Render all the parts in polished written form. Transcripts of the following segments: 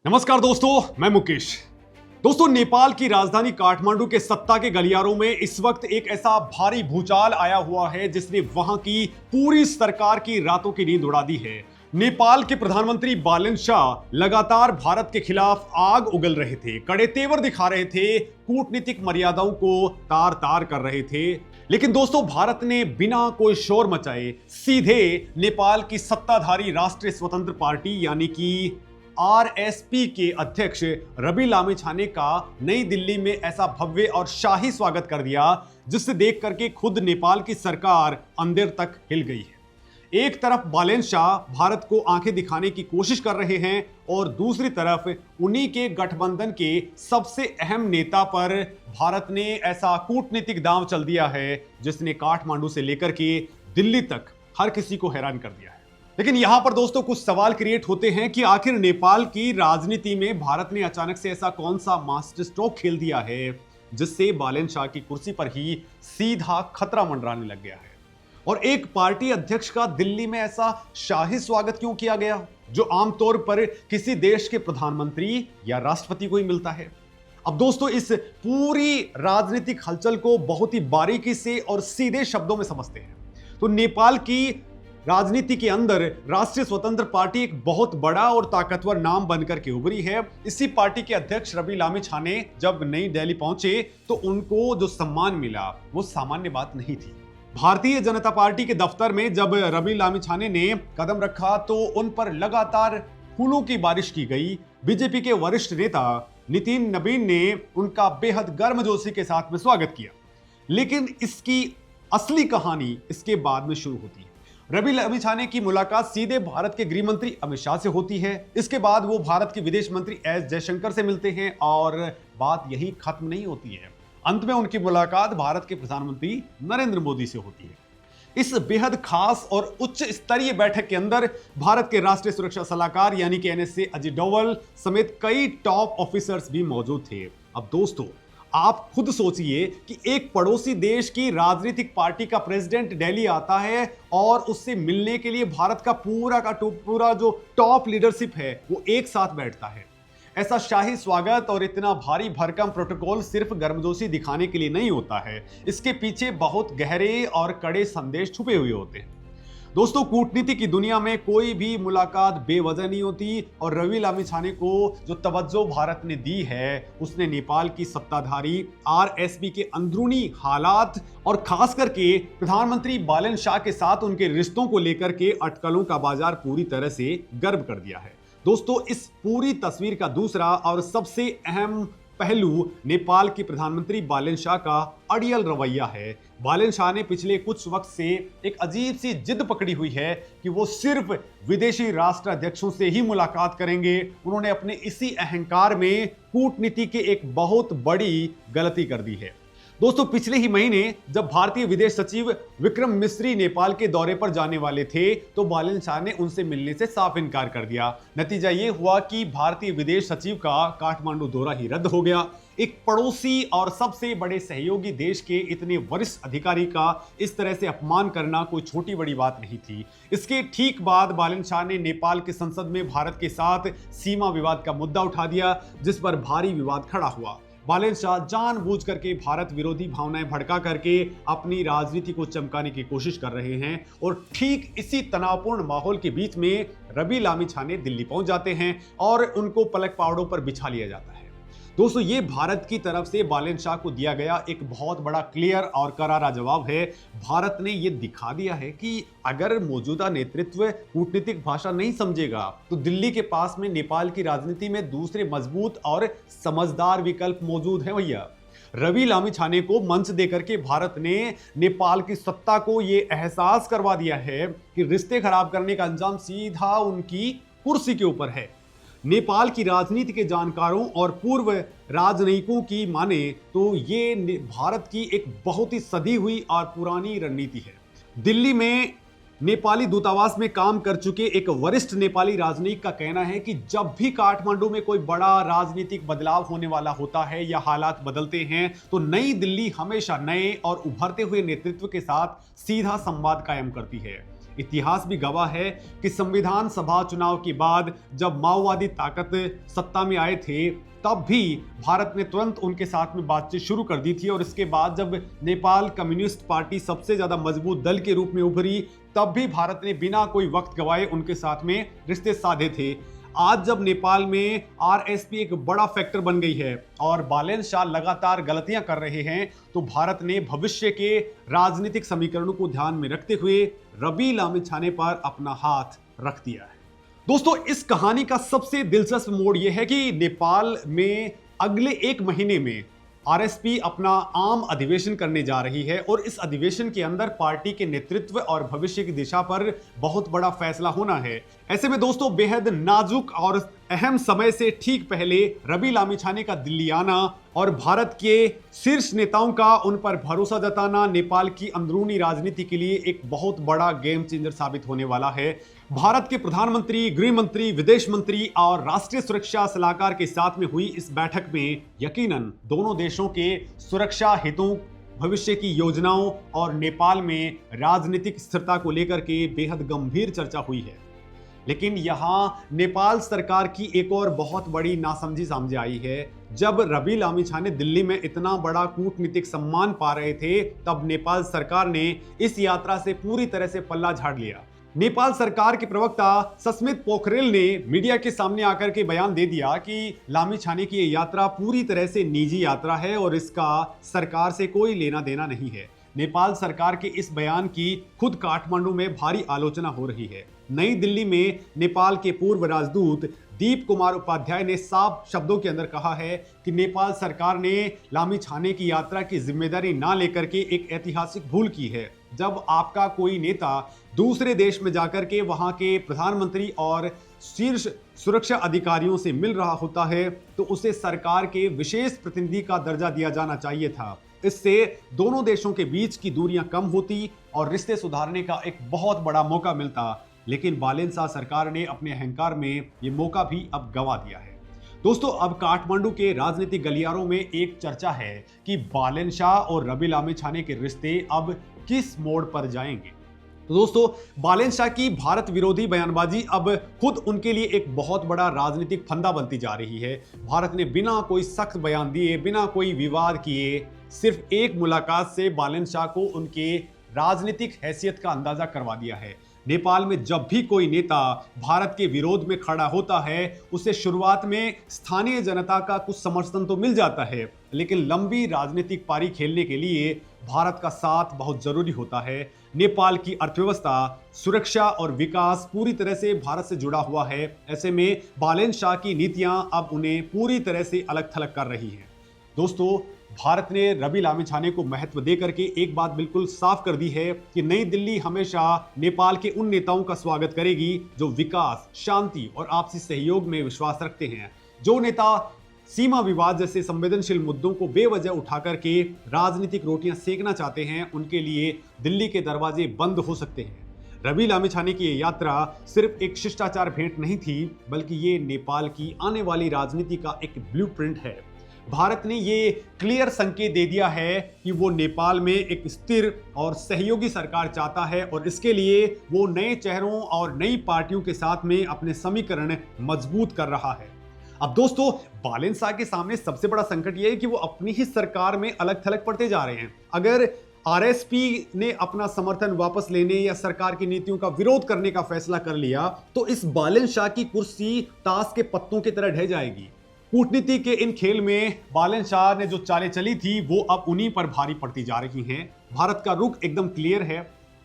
नमस्कार दोस्तों, मैं मुकेश। दोस्तों, नेपाल की राजधानी काठमांडू के सत्ता के गलियारों में इस वक्त एक ऐसा भारी भूचाल आया हुआ है जिसने वहां की पूरी सरकार की रातों की नींद उड़ा दी है। नेपाल के प्रधानमंत्री बालेन शाह लगातार भारत के खिलाफ आग उगल रहे थे, कड़े तेवर दिखा रहे थे, कूटनीतिक मर्यादाओं को तार तार कर रहे थे। लेकिन दोस्तों, भारत ने बिना कोई शोर मचाए सीधे नेपाल की सत्ताधारी राष्ट्रीय स्वतंत्र पार्टी यानी कि आरएसपी के अध्यक्ष रवि लामिछाने का नई दिल्ली में ऐसा भव्य और शाही स्वागत कर दिया जिसे देख करके खुद नेपाल की सरकार अंदर तक हिल गई है। एक तरफ बालेन शाह भारत को आंखें दिखाने की कोशिश कर रहे हैं और दूसरी तरफ उन्हीं के गठबंधन के सबसे अहम नेता पर भारत ने ऐसा कूटनीतिक दांव चल दिया है जिसने काठमांडू से लेकर के दिल्ली तक हर किसी को हैरान कर दिया है। लेकिन यहां पर दोस्तों कुछ सवाल क्रिएट होते हैं कि आखिर नेपाल की राजनीति में भारत ने अचानक से ऐसा कौन सा मास्टर स्ट्रोक खेल दिया है जिससे बालेन शाह की कुर्सी पर ही सीधा खतरा मंडराने लग गया है। और एक पार्टी अध्यक्ष का दिल्ली में ऐसा शाही स्वागत क्यों किया गया जो आमतौर पर किसी देश के प्रधानमंत्री या राष्ट्रपति को ही मिलता है। अब दोस्तों, इस पूरी राजनीतिक हलचल को बहुत ही बारीकी से और सीधे शब्दों में समझते हैं तो नेपाल की राजनीति के अंदर राष्ट्रीय स्वतंत्र पार्टी एक बहुत बड़ा और ताकतवर नाम बनकर के उभरी है। इसी पार्टी के अध्यक्ष रवि लामिछाने जब नई दिल्ली पहुंचे तो उनको जो सम्मान मिला वो सामान्य बात नहीं थी। भारतीय जनता पार्टी के दफ्तर में जब रवि लामिछाने ने कदम रखा तो उन पर लगातार फूलों की बारिश की गई। बीजेपी के वरिष्ठ नेता नितिन नवीन ने उनका बेहद गर्मजोशी के साथ में स्वागत किया। लेकिन इसकी असली कहानी इसके बाद में शुरू होती है। रवि लामिछाने की मुलाकात सीधे भारत के गृह मंत्री अमित शाह से होती है। इसके बाद वो भारत के विदेश मंत्री एस जयशंकर से मिलते हैं और बात यही खत्म नहीं होती है। अंत में उनकी मुलाकात भारत के प्रधानमंत्री नरेंद्र मोदी से होती है। इस बेहद खास और उच्च स्तरीय बैठक के अंदर भारत के राष्ट्रीय सुरक्षा सलाहकार यानी कि एनएसए अजित डोवल समेत कई टॉप ऑफिसर्स भी मौजूद थे। अब दोस्तों, आप खुद सोचिए कि एक पड़ोसी देश की राजनीतिक पार्टी का प्रेसिडेंट दिल्ली आता है और उससे मिलने के लिए भारत का पूरा जो टॉप लीडरशिप है वो एक साथ बैठता है। ऐसा शाही स्वागत और इतना भारी भरकम प्रोटोकॉल सिर्फ गर्मजोशी दिखाने के लिए नहीं होता है, इसके पीछे बहुत गहरे और कड़े संदेश छुपे हुए होते हैं। दोस्तों, कूटनीति की दुनिया में कोई भी मुलाकात बेवजह नहीं होती और रवि लामिछाने को जो तवज्जो भारत ने दी है उसने नेपाल की सत्ताधारी आरएसपी के अंदरूनी हालात और खास करके प्रधानमंत्री बालेन शाह के साथ उनके रिश्तों को लेकर के अटकलों का बाजार पूरी तरह से गर्म कर दिया है। दोस्तों, इस पूरी तस्वीर का दूसरा और सबसे अहम पहलू नेपाल के प्रधानमंत्री बालेन शाह का अड़ियल रवैया है। बालेन शाह ने पिछले कुछ वक्त से एक अजीब सी जिद पकड़ी हुई है कि वो सिर्फ विदेशी राष्ट्राध्यक्षों से ही मुलाकात करेंगे। उन्होंने अपने इसी अहंकार में कूटनीति के एक बहुत बड़ी गलती कर दी है। दोस्तों, पिछले ही महीने जब भारतीय विदेश सचिव विक्रम मिस्री नेपाल के दौरे पर जाने वाले थे तो बालेन शाह ने उनसे मिलने से साफ इनकार कर दिया। नतीजा ये हुआ कि भारतीय विदेश सचिव का काठमांडू दौरा ही रद्द हो गया। एक पड़ोसी और सबसे बड़े सहयोगी देश के इतने वरिष्ठ अधिकारी का इस तरह से अपमान करना कोई छोटी बड़ी बात नहीं थी। इसके ठीक बाद बालेन शाह ने नेपाल की संसद में भारत के साथ सीमा विवाद का मुद्दा उठा दिया जिस पर भारी विवाद खड़ा हुआ। बालेन शाह जानबूझ करके भारत विरोधी भावनाएं भड़का करके अपनी राजनीति को चमकाने की कोशिश कर रहे हैं और ठीक इसी तनावपूर्ण माहौल के बीच में रवि लामिछाने दिल्ली पहुंच जाते हैं और उनको पलक पावड़ों पर बिछा लिया जाता है। दोस्तों, ये भारत की तरफ से बालेन शाह को दिया गया एक बहुत बड़ा क्लियर और करारा जवाब है। भारत ने ये दिखा दिया है कि अगर मौजूदा नेतृत्व कूटनीतिक भाषा नहीं समझेगा तो दिल्ली के पास में नेपाल की राजनीति में दूसरे मजबूत और समझदार विकल्प मौजूद हैं। भैया, रवि लामिछाने को मंच देकर के भारत ने नेपाल की सत्ता को ये एहसास करवा दिया है कि रिश्ते खराब करने का अंजाम सीधा उनकी कुर्सी के ऊपर है। नेपाल की राजनीति के जानकारों और पूर्व राजनयिकों की माने तो ये भारत की एक बहुत ही सधी हुई और पुरानी रणनीति है। दिल्ली में नेपाली दूतावास में काम कर चुके एक वरिष्ठ नेपाली राजनयिक का कहना है कि जब भी काठमांडू में कोई बड़ा राजनीतिक बदलाव होने वाला होता है या हालात बदलते हैं तो नई दिल्ली हमेशा नए और उभरते हुए नेतृत्व के साथ सीधा संवाद कायम करती है। इतिहास भी गवाह है कि संविधान सभा चुनाव के बाद जब माओवादी ताकत सत्ता में आए थे तब भी भारत ने तुरंत उनके साथ में बातचीत शुरू कर दी थी, और इसके बाद जब नेपाल कम्युनिस्ट पार्टी सबसे ज्यादा मजबूत दल के रूप में उभरी तब भी भारत ने बिना कोई वक्त गवाए उनके साथ में रिश्ते साधे थे। आज जब नेपाल में आरएसपी एक बड़ा फैक्टर बन गई है और बालेन शाह लगातार गलतियां कर रहे हैं, तो भारत ने भविष्य के राजनीतिक समीकरणों को ध्यान में रखते हुए रवि लामिछाने पर अपना हाथ रख दिया है। दोस्तों, इस कहानी का सबसे दिलचस्प मोड़ यह है कि नेपाल में अगले 1 महीने में आरएसपी अपना आम अधिवेशन करने जा रही है, और इस अधिवेशन के अंदर पार्टी के नेतृत्व और भविष्य की दिशा पर बहुत बड़ा फैसला होना है। ऐसे में दोस्तों, बेहद नाजुक और अहम समय से ठीक पहले रवि लामिछाने का दिल्ली आना और भारत के शीर्ष नेताओं का उन पर भरोसा जताना नेपाल की अंदरूनी राजनीति के लिए एक बहुत बड़ा गेम चेंजर साबित होने वाला है। भारत के प्रधानमंत्री, गृह मंत्री, विदेश मंत्री और राष्ट्रीय सुरक्षा सलाहकार के साथ में हुई इस बैठक में यकीनन दोनों देशों के सुरक्षा हितों, भविष्य की योजनाओं और नेपाल में राजनीतिक स्थिरता को लेकर के बेहद गंभीर चर्चा हुई है। लेकिन यहां नेपाल सरकार की एक और बहुत बड़ी नासमझी सामने आई है। जब रवि लामिछाने दिल्ली में इतना बड़ा कूटनीतिक सम्मान पा रहे थे, तब नेपाल सरकार ने इस यात्रा से पूरी तरह से पल्ला झाड़ लिया। नेपाल सरकार के प्रवक्ता सस्मित पोखरेल ने मीडिया के सामने आकर के बयान दे दिया कि लामिछाने की ये यात्रा पूरी तरह से निजी यात्रा है और इसका सरकार से कोई लेना देना नहीं है। नेपाल सरकार के इस बयान की खुद काठमांडू में भारी आलोचना हो रही है। नई दिल्ली में नेपाल के पूर्व राजदूत दीप कुमार उपाध्याय ने साफ शब्दों के अंदर कहा है कि नेपाल सरकार ने लामिछाने की यात्रा की जिम्मेदारी ना लेकर के एक ऐतिहासिक भूल की है। जब आपका कोई नेता दूसरे देश में जाकर के वहां के प्रधानमंत्री और शीर्ष सुरक्षा अधिकारियों से मिल रहा होता है, तो उसे सरकार के विशेष प्रतिनिधि का दर्जा दिया जाना चाहिए था। इससे दोनों देशों के बीच की दूरियां कम होती और रिश्ते सुधारने का एक बहुत बड़ा मौका मिलता। लेकिन बालेन शाह सरकार ने अपने अहंकार में ये मौका भी अब गंवा दिया है। दोस्तों, अब काठमांडू के राजनीतिक गलियारों में एक चर्चा है कि बालेन शाह और रवि लामिछाने के रिश्ते अब किस मोड़ पर जाएंगे। तो दोस्तों, बालेन शाह की भारत विरोधी बयानबाजी अब खुद उनके लिए एक बहुत बड़ा राजनीतिक फंदा बनती जा रही है। भारत ने बिना कोई सख्त बयान दिए, बिना कोई विवाद किए, सिर्फ एक मुलाकात से बालेन शाह को उनके राजनीतिक हैसियत का अंदाजा करवा दिया है। नेपाल में जब भी कोई नेता भारत के विरोध में खड़ा होता है, उसे शुरुआत में स्थानीय जनता का कुछ समर्थन तो मिल जाता है, लेकिन लंबी राजनीतिक पारी खेलने के लिए भारत का साथ बहुत जरूरी होता है। नेपाल की अर्थव्यवस्था, सुरक्षा और विकास पूरी तरह से भारत से जुड़ा हुआ है। ऐसे में बालेन शाह की नीतियां अब उन्हें पूरी तरह से अलग थलग कर रही हैं। दोस्तों, भारत ने रवि लामिछाने को महत्व देकर के एक बात बिल्कुल साफ कर दी है कि नई दिल्ली हमेशा नेपाल के उन नेताओं का स्वागत करेगी जो विकास, शांति और आपसी सहयोग में विश्वास रखते हैं। जो नेता सीमा विवाद जैसे संवेदनशील मुद्दों को बेवजह उठाकर के राजनीतिक रोटियां सेकना चाहते हैं, उनके लिए दिल्ली के दरवाजे बंद हो सकते हैं। रवि लामिछाने की ये यात्रा सिर्फ एक शिष्टाचार भेंट नहीं थी, बल्कि ये नेपाल की आने वाली राजनीति का एक ब्लूप्रिंट है। भारत ने ये क्लियर संकेत दे दिया है कि वो नेपाल में एक स्थिर और सहयोगी सरकार चाहता है, और इसके लिए वो नए चेहरों और नई पार्टियों के साथ में अपने समीकरण मजबूत कर रहा है। अब दोस्तों, बालेन शाह के सामने सबसे बड़ा संकट यह है कि वो अपनी ही सरकार में अलग थलग पड़ते जा रहे हैं। अगर आरएसपी ने अपना समर्थन वापस लेने या सरकार की नीतियों का विरोध करने का फैसला कर लिया, तो इस बालेन शाह की कुर्सी ताश के पत्तों की तरह ढह जाएगी। कूटनीति के इन खेल में बालेन शाह ने जो चालें चली थी, वो अब उन्हीं पर भारी पड़ती जा रही हैं। भारत का रुख एकदम क्लियर है।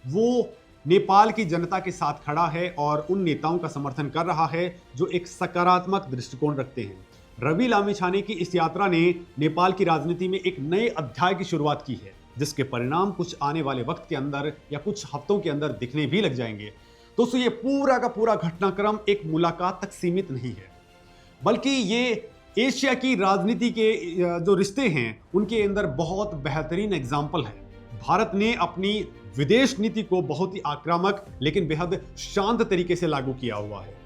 वो नेपाल की जनता के साथ खड़ा है और उन नेताओं का समर्थन कर रहा है जो एक सकारात्मक दृष्टिकोण रखते हैं। रवि लामिछाने की इस यात्रा ने नेपाल की राजनीति में एक नए अध्याय की शुरुआत की है, जिसके परिणाम कुछ आने वाले वक्त के अंदर या कुछ हफ्तों के अंदर दिखने भी लग जाएंगे। दोस्तों, ये पूरा का पूरा घटनाक्रम एक मुलाकात तक सीमित नहीं है, बल्कि ये एशिया की राजनीति के जो रिश्ते हैं उनके अंदर बहुत बेहतरीन एग्जाम्पल है। भारत ने अपनी विदेश नीति को बहुत ही आक्रामक लेकिन बेहद शांत तरीके से लागू किया हुआ है।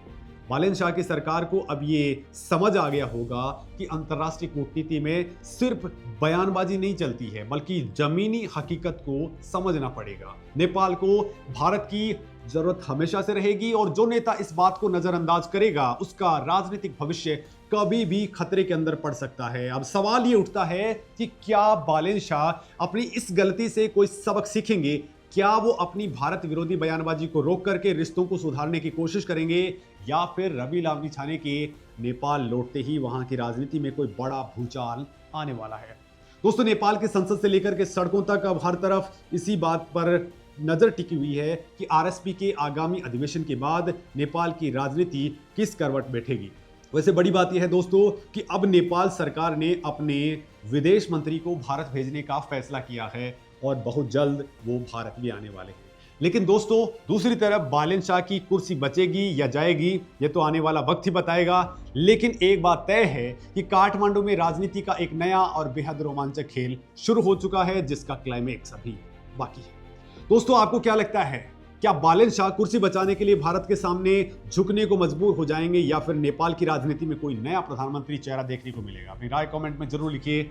बालेन शाह की सरकार को अब ये समझ आ गया होगा कि अंतर्राष्ट्रीय कूटनीति में सिर्फ बयानबाजी नहीं चलती है, बल्कि जमीनी हकीकत को समझना पड़ेगा। नेपाल को भारत की जरूरत हमेशा से रहेगी और जो नेता इस बात को नजरअंदाज करेगा उसका राजनीतिक भविष्य कभी भी खतरे के अंदर पड़ सकता है। अब सवाल ये उठता है कि क्या बालेन शाह अपनी इस गलती से कोई सबक सीखेंगे? क्या वो अपनी भारत विरोधी बयानबाजी को रोक करके रिश्तों को सुधारने की कोशिश करेंगे, या फिर रवि लामिछाने के नेपाल लौटते ही वहां की राजनीति में कोई बड़ा भूचाल आने वाला है? दोस्तों, नेपाल की संसद से लेकर के सड़कों तक अब हर तरफ इसी बात पर नजर टिकी हुई है कि आरएसपी के आगामी अधिवेशन के बाद नेपाल की राजनीति किस करवट बैठेगी। वैसे बड़ी बात यह है दोस्तों कि अब नेपाल सरकार ने अपने विदेश मंत्री को भारत भेजने का फैसला किया है और बहुत जल्द वो भारत भी आने वाले हैं। लेकिन दोस्तों, दूसरी तरफ बालेन शाह की कुर्सी बचेगी या जाएगी, ये तो आने वाला वक्त ही बताएगा। लेकिन एक बात तय है कि काठमांडू में राजनीति का एक नया और बेहद रोमांचक खेल शुरू हो चुका है, जिसका क्लाइमेक्स अभी बाकी है। दोस्तों, आपको क्या लगता है, क्या बालेन शाह कुर्सी बचाने के लिए भारत के सामने झुकने को मजबूर हो जाएंगे, या फिर नेपाल की राजनीति में कोई नया प्रधानमंत्री चेहरा देखने को मिलेगा? अपनी राय कमेंट में जरूर लिखिए।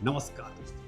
नमस्कार दोस्तों।